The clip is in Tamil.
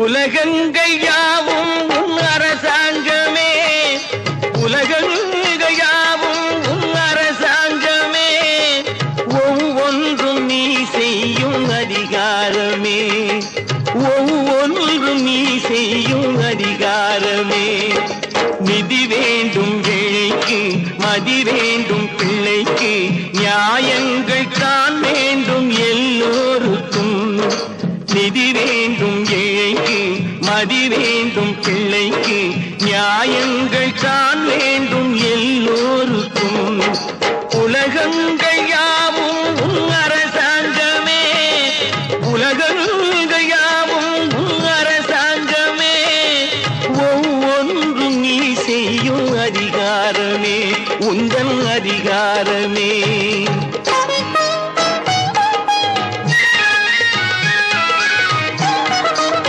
உலகங்கள் யாவும் உன் அரசாங்கமே, உலகங்கள் யாவும் உன் அரசாங்கமே, ஒவ்வொன்றும் நீ செய்யும் அதிகாரமே, ஒவ்வொன்றும் நீ செய்யும் அதிகாரமே. நிதி வேண்டும் ஏழைக்கு, மதி வேண்டும் பிள்ளைக்கு, நியாயங்கள் தான் வேண்டும் எல்லோருக்கும். நிதி வேண்டும் ஏழைக்கு, மதி வேண்டும் பிள்ளைக்கு, நியாயங்கள் தான் வேண்டும் எல்லோருக்கும். உலகங்கள் யாவும் உன் அரசாங்கமே, உலகங்கள் யாவும் உன் அரசாங்கமே, ஒவ்வொன்றும் நீ செய்யும் அதிகாரமே, உந்தன் அதிகாரமே.